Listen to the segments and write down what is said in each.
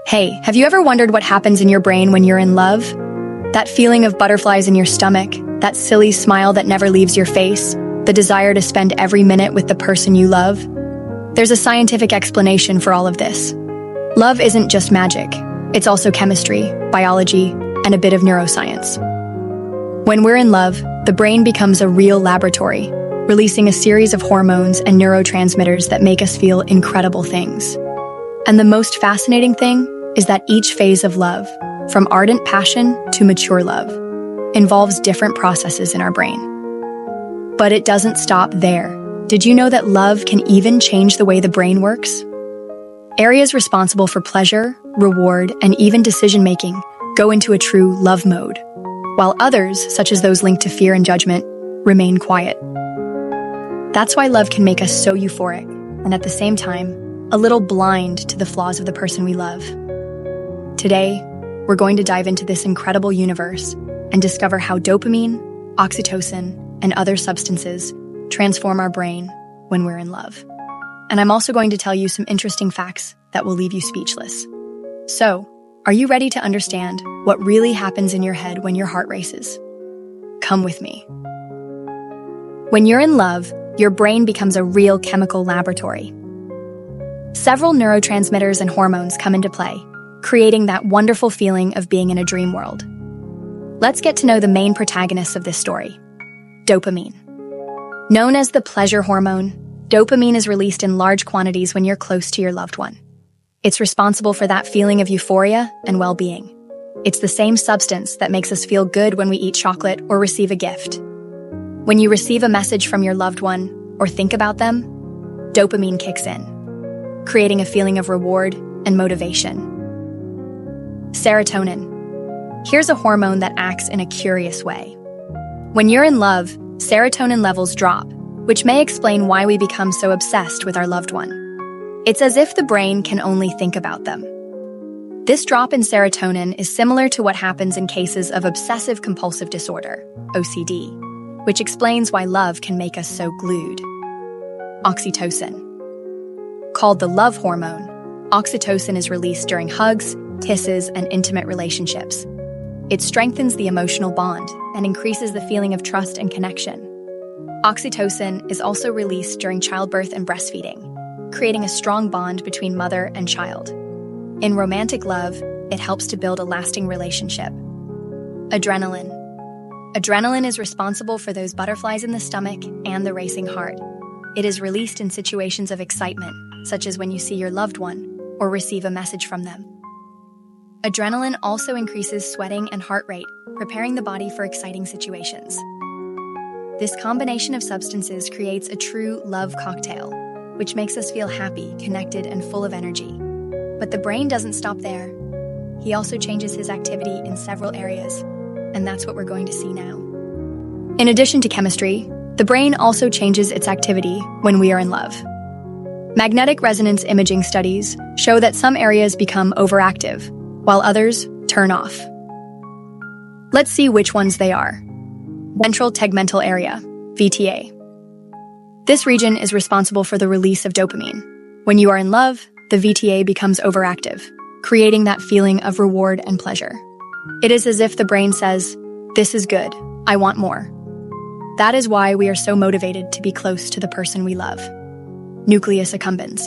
Hey, have you ever wondered what happens in your brain when you're in love? That feeling of butterflies in your stomach, that silly smile that never leaves your face, the desire to spend every minute with the person you love? There's a scientific explanation for all of this. Love isn't just magic. It's also chemistry, biology, and a bit of neuroscience. When we're in love, the brain becomes a real laboratory, releasing a series of hormones and neurotransmitters that make us feel incredible things. And the most fascinating thing is that each phase of love, from ardent passion to mature love, involves different processes in our brain. But it doesn't stop there. Did you know that love can even change the way the brain works? Areas responsible for pleasure, reward, and even decision-making go into a true love mode, while others, such as those linked to fear and judgment, remain quiet. That's why love can make us so euphoric, and at the same time, a little blind to the flaws of the person we love. Today, we're going to dive into this incredible universe and discover how dopamine, oxytocin, and other substances transform our brain when we're in love. And I'm also going to tell you some interesting facts that will leave you speechless. So, are you ready to understand what really happens in your head when your heart races? Come with me. When you're in love, your brain becomes a real chemical laboratory. Several neurotransmitters and hormones come into play, creating that wonderful feeling of being in a dream world. Let's get to know the main protagonists of this story. Dopamine. Known as the pleasure hormone, dopamine is released in large quantities when you're close to your loved one. It's responsible for that feeling of euphoria and well-being. It's the same substance that makes us feel good when we eat chocolate or receive a gift. When you receive a message from your loved one or think about them, dopamine kicks in, creating a feeling of reward and motivation. Serotonin. Here's a hormone that acts in a curious way. When you're in love, serotonin levels drop, which may explain why we become so obsessed with our loved one. It's as if the brain can only think about them. This drop in serotonin is similar to what happens in cases of obsessive-compulsive disorder, OCD, which explains why love can make us so glued. Oxytocin. Called the love hormone, oxytocin is released during hugs, kisses, and intimate relationships. It strengthens the emotional bond and increases the feeling of trust and connection. Oxytocin is also released during childbirth and breastfeeding, creating a strong bond between mother and child. In romantic love, it helps to build a lasting relationship. Adrenaline. Adrenaline is responsible for those butterflies in the stomach and the racing heart. It is released in situations of excitement, such as when you see your loved one or receive a message from them. Adrenaline also increases sweating and heart rate, preparing the body for exciting situations. This combination of substances creates a true love cocktail, which makes us feel happy, connected, and full of energy. But the brain doesn't stop there. He also changes his activity in several areas, and that's what we're going to see now. In addition to chemistry, the brain also changes its activity when we are in love. Magnetic resonance imaging studies show that some areas become overactive, while others turn off. Let's see which ones they are. Ventral tegmental area, VTA. This region is responsible for the release of dopamine. When you are in love, the VTA becomes overactive, creating that feeling of reward and pleasure. It is as if the brain says, "This is good, I want more." That is why we are so motivated to be close to the person we love. Nucleus accumbens.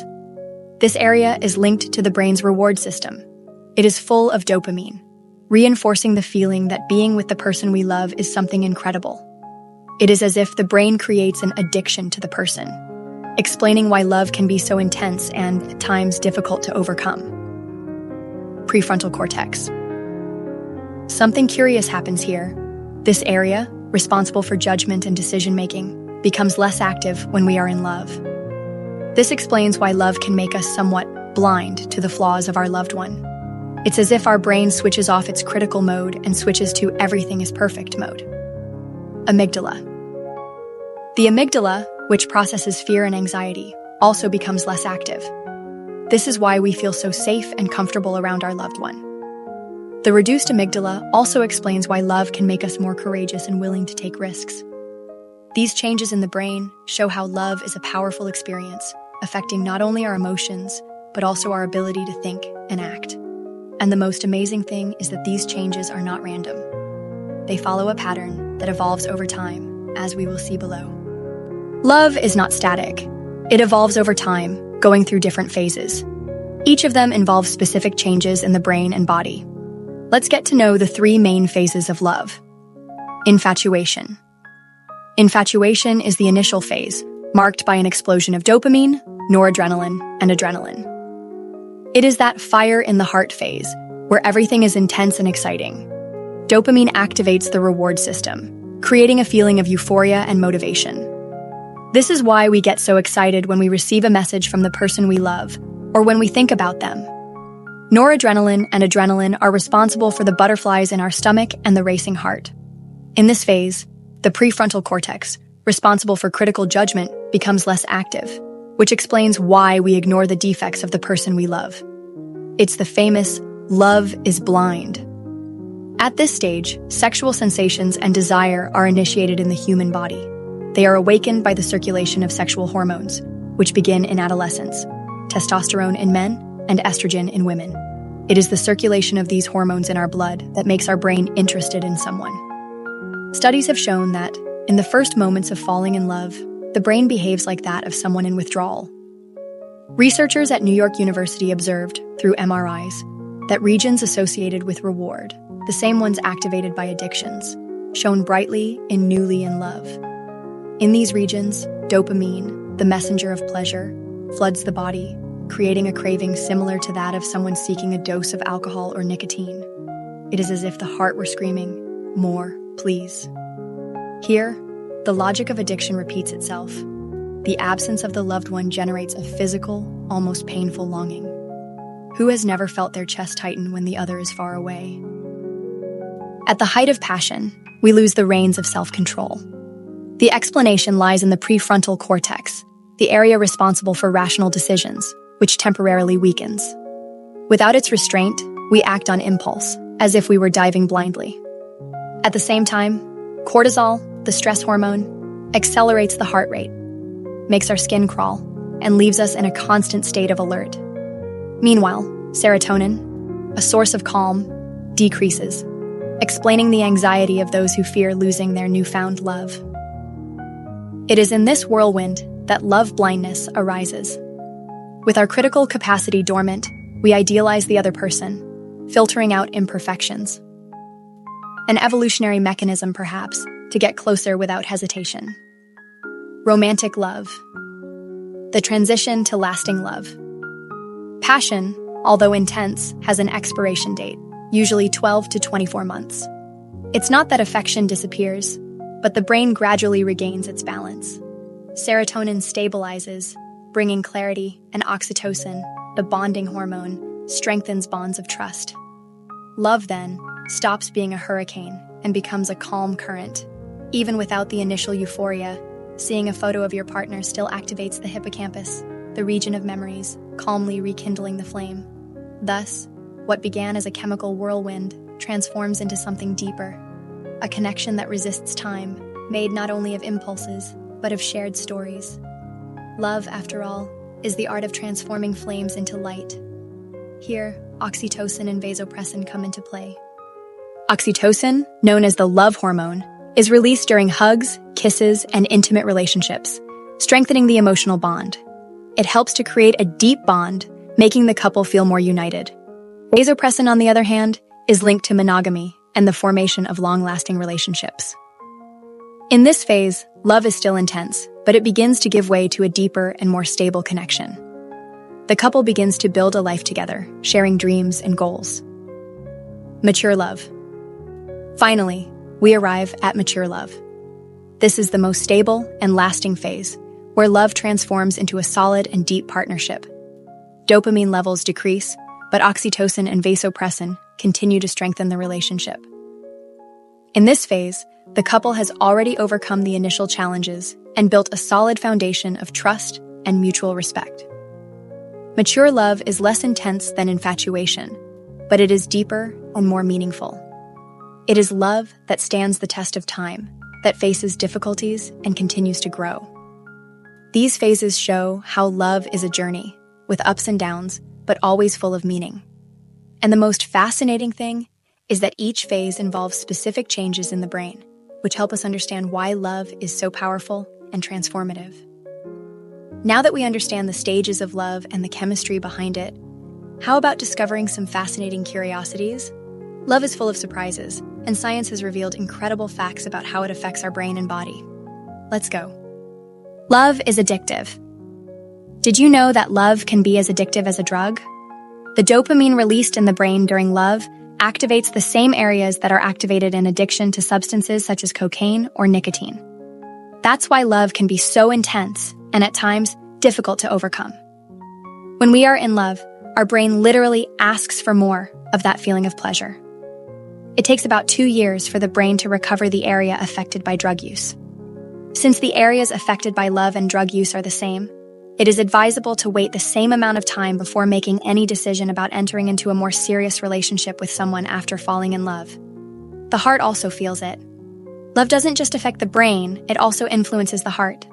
This area is linked to the brain's reward system. It is full of dopamine, reinforcing the feeling that being with the person we love is something incredible. It is as if the brain creates an addiction to the person, explaining why love can be so intense and, at times, difficult to overcome. Prefrontal cortex. Something curious happens here. This area, responsible for judgment and decision-making, becomes less active when we are in love. This explains why love can make us somewhat blind to the flaws of our loved one. It's as if our brain switches off its critical mode and switches to everything is perfect mode. Amygdala. The amygdala, which processes fear and anxiety, also becomes less active. This is why we feel so safe and comfortable around our loved one. The reduced amygdala also explains why love can make us more courageous and willing to take risks. These changes in the brain show how love is a powerful experience, affecting not only our emotions, but also our ability to think and act. And the most amazing thing is that these changes are not random. They follow a pattern that evolves over time, as we will see below. Love is not static. It evolves over time, going through different phases. Each of them involves specific changes in the brain and body. Let's get to know the 3 main phases of love. Infatuation. Infatuation is the initial phase, marked by an explosion of dopamine, noradrenaline, and adrenaline. It is that fire in the heart phase, where everything is intense and exciting. Dopamine activates the reward system, creating a feeling of euphoria and motivation. This is why we get so excited when we receive a message from the person we love, or when we think about them. Noradrenaline and adrenaline are responsible for the butterflies in our stomach and the racing heart. In this phase, the prefrontal cortex, responsible for critical judgment, becomes less active, which explains why we ignore the defects of the person we love. It's the famous love is blind. At this stage, sexual sensations and desire are initiated in the human body. They are awakened by the circulation of sexual hormones, which begin in adolescence, testosterone in men and estrogen in women. It is the circulation of these hormones in our blood that makes our brain interested in someone. Studies have shown that, in the first moments of falling in love, the brain behaves like that of someone in withdrawal. Researchers at New York University observed, through MRIs, that regions associated with reward, the same ones activated by addictions, shone brightly in newly in love. In these regions, dopamine, the messenger of pleasure, floods the body, creating a craving similar to that of someone seeking a dose of alcohol or nicotine. It is as if the heart were screaming, "More, please." Here, the logic of addiction repeats itself. The absence of the loved one generates a physical, almost painful longing. Who has never felt their chest tighten when the other is far away? At the height of passion, we lose the reins of self-control. The explanation lies in the prefrontal cortex, the area responsible for rational decisions, which temporarily weakens. Without its restraint, we act on impulse, as if we were diving blindly. At the same time, cortisol, the stress hormone, accelerates the heart rate, makes our skin crawl, and leaves us in a constant state of alert. Meanwhile, serotonin, a source of calm, decreases, explaining the anxiety of those who fear losing their newfound love. It is in this whirlwind that love blindness arises. With our critical capacity dormant, we idealize the other person, filtering out imperfections. An evolutionary mechanism, perhaps, to get closer without hesitation. Romantic love. The transition to lasting love. Passion, although intense, has an expiration date, usually 12 to 24 months. It's not that affection disappears, but the brain gradually regains its balance. Serotonin stabilizes, bringing clarity, and oxytocin, the bonding hormone, strengthens bonds of trust. Love, then, stops being a hurricane and becomes a calm current. Even without the initial euphoria, seeing a photo of your partner still activates the hippocampus, the region of memories, calmly rekindling the flame. Thus, what began as a chemical whirlwind transforms into something deeper, a connection that resists time, made not only of impulses, but of shared stories. Love, after all, is the art of transforming flames into light. Here, oxytocin and vasopressin come into play. Oxytocin, known as the love hormone, is released during hugs, kisses, and intimate relationships, strengthening the emotional bond. It helps to create a deep bond, making the couple feel more united. Vasopressin, on the other hand, is linked to monogamy and the formation of long-lasting relationships. In this phase, love is still intense, but it begins to give way to a deeper and more stable connection. The couple begins to build a life together, sharing dreams and goals. Mature love. Finally, we arrive at mature love. This is the most stable and lasting phase, where love transforms into a solid and deep partnership. Dopamine levels decrease, but oxytocin and vasopressin continue to strengthen the relationship. In this phase, the couple has already overcome the initial challenges and built a solid foundation of trust and mutual respect. Mature love is less intense than infatuation, but it is deeper and more meaningful. It is love that stands the test of time, that faces difficulties and continues to grow. These phases show how love is a journey, with ups and downs, but always full of meaning. And the most fascinating thing is that each phase involves specific changes in the brain, which help us understand why love is so powerful and transformative. Now that we understand the stages of love and the chemistry behind it, how about discovering some fascinating curiosities? Love is full of surprises, and science has revealed incredible facts about how it affects our brain and body. Let's go. Love is addictive. Did you know that love can be as addictive as a drug? The dopamine released in the brain during love activates the same areas that are activated in addiction to substances such as cocaine or nicotine. That's why love can be so intense and at times difficult to overcome. When we are in love, our brain literally asks for more of that feeling of pleasure. It takes about 2 years for the brain to recover the area affected by drug use. Since the areas affected by love and drug use are the same, it is advisable to wait the same amount of time before making any decision about entering into a more serious relationship with someone after falling in love. The heart also feels it. Love doesn't just affect the brain, it also influences the heart.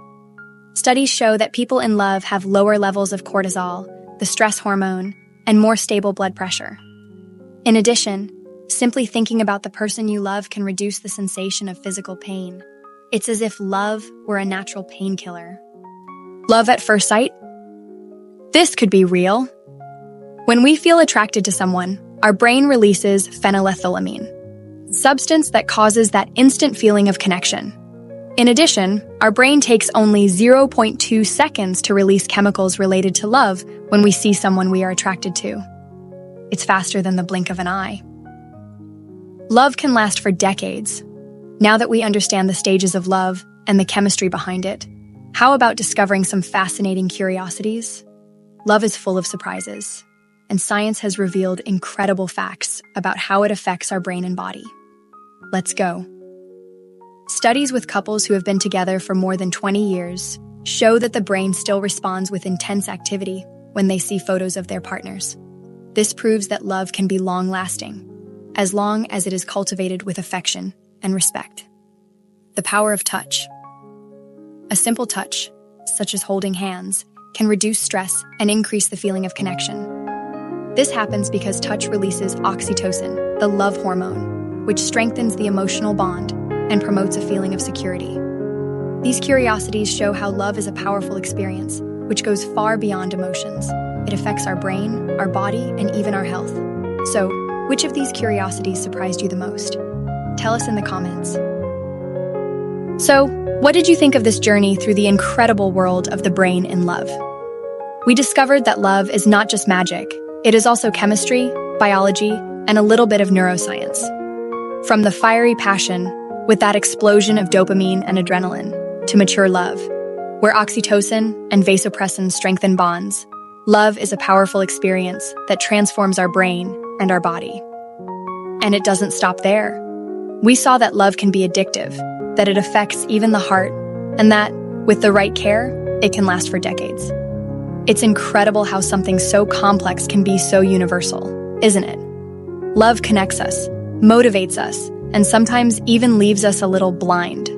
Studies show that people in love have lower levels of cortisol, the stress hormone, and more stable blood pressure. In addition, simply thinking about the person you love can reduce the sensation of physical pain. It's as if love were a natural painkiller. Love at first sight? This could be real. When we feel attracted to someone, our brain releases phenylethylamine, a substance that causes that instant feeling of connection. In addition, our brain takes only 0.2 seconds to release chemicals related to love when we see someone we are attracted to. It's faster than the blink of an eye. Love can last for decades. Now that we understand the stages of love and the chemistry behind it, how about discovering some fascinating curiosities? Love is full of surprises, and science has revealed incredible facts about how it affects our brain and body. Let's go. Studies with couples who have been together for more than 20 years show that the brain still responds with intense activity when they see photos of their partners. This proves that love can be long-lasting, as long as it is cultivated with affection and respect. The power of touch. A simple touch, such as holding hands, can reduce stress and increase the feeling of connection. This happens because touch releases oxytocin, the love hormone, which strengthens the emotional bond and promotes a feeling of security. These curiosities show how love is a powerful experience, which goes far beyond emotions. It affects our brain, our body, and even our health. So, which of these curiosities surprised you the most? Tell us in the comments. So, what did you think of this journey through the incredible world of the brain and love? We discovered that love is not just magic, it is also chemistry, biology, and a little bit of neuroscience. From the fiery passion, with that explosion of dopamine and adrenaline, to mature love, where oxytocin and vasopressin strengthen bonds, love is a powerful experience that transforms our brain and our body. And it doesn't stop there. We saw that love can be addictive, that it affects even the heart, and that, with the right care, it can last for decades. It's incredible how something so complex can be so universal, isn't it? Love connects us, motivates us, and sometimes even leaves us a little blind.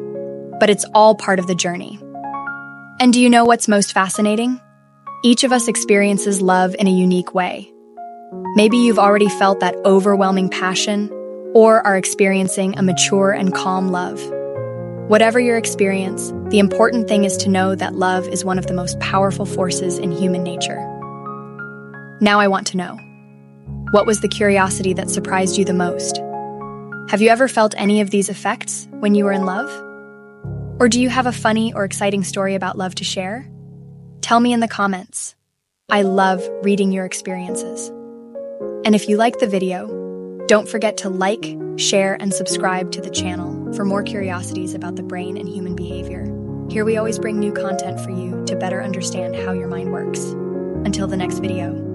But it's all part of the journey. And do you know what's most fascinating? Each of us experiences love in a unique way. Maybe you've already felt that overwhelming passion, or are experiencing a mature and calm love. Whatever your experience, the important thing is to know that love is one of the most powerful forces in human nature. Now I want to know, what was the curiosity that surprised you the most? Have you ever felt any of these effects when you were in love? Or do you have a funny or exciting story about love to share? Tell me in the comments. I love reading your experiences. And if you liked the video, don't forget to like, share, and subscribe to the channel for more curiosities about the brain and human behavior. Here we always bring new content for you to better understand how your mind works. Until the next video.